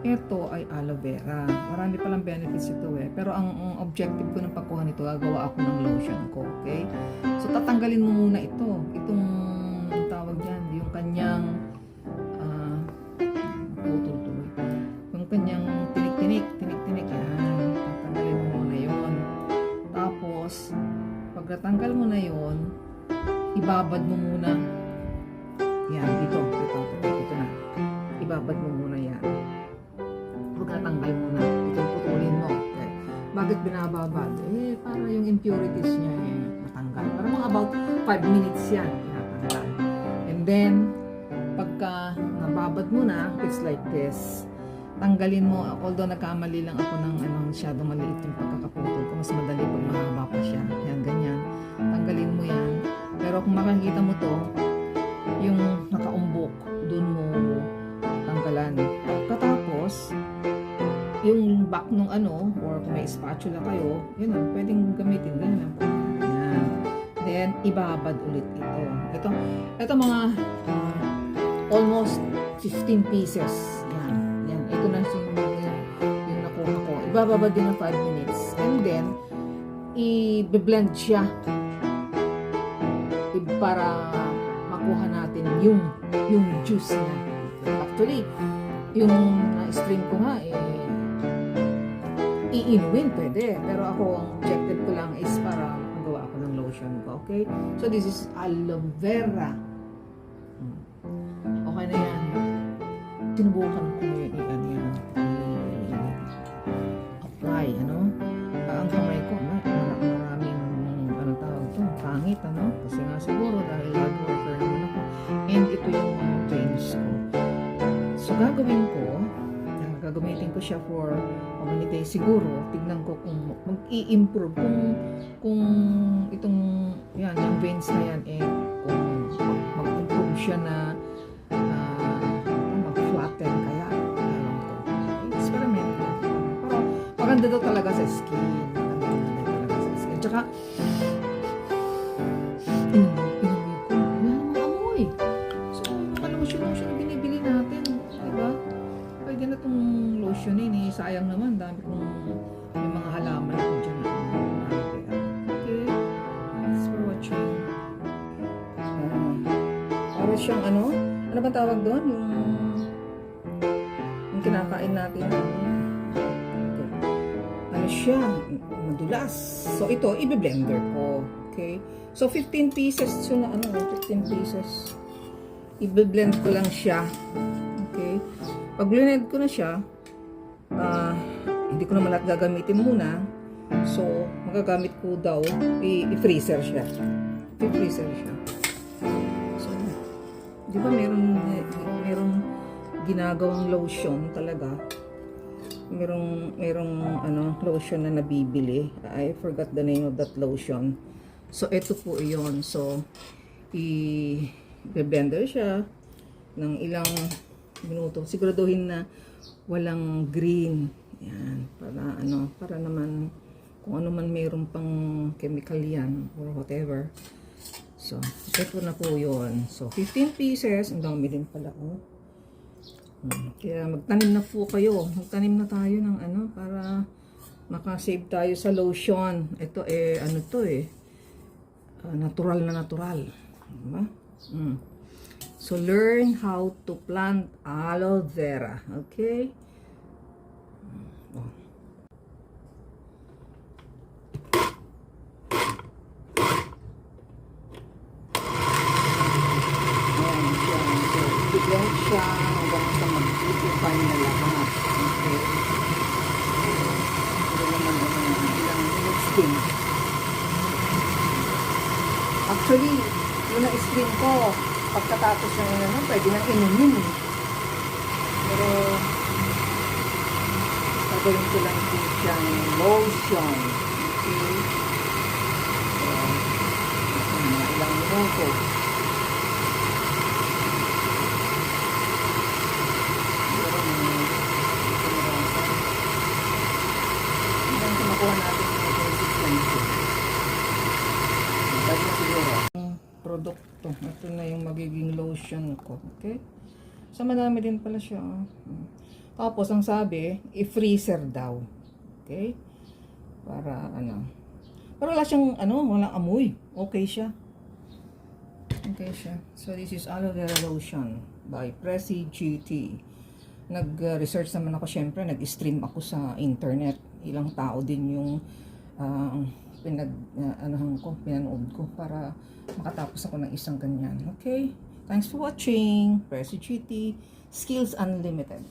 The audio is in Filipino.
Ito ay aloe vera. Marami palang benefits ito eh. Pero ang objective ko ng pagkuha nito, gagawa ako ng lotion ko, okay? So, tatanggalin mo muna ito. Itong, ang tawag dyan, yung kanyang, tuloy. Yung kanyang tinik-tinik, yan. Tatanggalin mo muna yun. Tapos, pag natanggal mo na yun, ibabad mo muna. Yan, ito na. Ibabad mo muna yan. Huwag natanggal muna. Itong putulin mo. Okay. Bakit binababad? Para yung impurities niya matanggal. Para mga about 5 minutes yan. Tinatanggal. And then, pagka nababad mo na, it's like this. Tanggalin mo. Although nagkamali lang ako ng masyadong maliit yung pagkakaputol ko. Mas madali pag mahaba pa siya. Yan, ganyan. Tanggalin mo yan. Pero kung makikita mo to, yung nakaumbok, dun mo tanggalan. Katapos, yung back nung or kung may spatula kayo, yun lang, pwedeng gamitin. Ganun lang po. Yan. Then, ibabad ulit ito. Ito mga almost 15 pieces. Yan. Ito na yung nakuha ko. Ibababad din ng 5 minutes. And then, i-blend siya para makuha natin yung juice niya. Actually, yung stream ko nga iinumin pwede. Pero ako, ang objective ko lang is para magawa ako ng lotion ko. Okay? So, this is aloe vera. Okay na yan. Sinubukan ko apply, ang kamay ko, maraming, tawag ito, pangit, kasi nga siguro, dahil hard worker naman ako. And ito yung veins ko. So, gagamitin ko siya for how many days siguro. Tignan ko kung mag-i-improve, kung itong, yung veins na yan, kung mag-improve siya na mag-flatten kaya. Experiment ko. Pero maganda daw talaga sa skin. Tsaka, inamoy ko. Yan ang amoy. So, lotion na binibili natin. Diba? Pwede na itong lotionin eh. Sayang naman. Dami kong may mga halaman ko dyan. Okay. Thanks for watching. Para siyang ano ba tawag doon? Yung kinakain natin. Siya, madulas. So, ito, i-blender ko. Okay? So, 15 pieces. So, 15 pieces. I-blend ko lang siya. Okay? Pag blended ko na siya, hindi ko naman lahat gagamitin muna. So, magagamit ko daw, i-freezer siya. I-freezer siya. So, di ba meron ginagawang lotion talaga. Merong lotion na nabibili. I forgot the name of that lotion. So, ito po iyon. So, i-blender siya ng ilang minuto. Siguraduhin na walang green. Yan. Para naman, kung ano man mayroon pang chemical yan or whatever. So, ito na po yun. So, 15 pieces. Ang dami din pala. Kaya magtanim na po kayo. Magtanim na tayo ng para makasave tayo sa lotion. Ito natural na natural. Diba? So learn how to plant aloe vera. Okay? Bigyan siya hanggang sa mag-ipipay na lahat. Okay. Pero naman ilang minutes din. Actually, yung na-stream ko, pagkatapos ng pwede nang inumin. Pero, gagawin ko lang din siyang lotion. Okay. So, ilang minuto. Kuha natin yung consistency. Dahil na siguro. Produkto. Ito na yung magiging lotion ko. Okay? So, madami din pala siya. Tapos, ang sabi, i-freezer daw. Okay? Para, pero wala siyang, walang amoy. Okay siya. Okay siya. So, this is aloe vera lotion by Prezi GT. Nag-research naman ako, syempre, nag-stream ako sa internet. Ilang tao din yung pinanood ko para makatapos ako ng isang ganyan. Okay? Thanks for watching. Prezi GT. Skills Unlimited.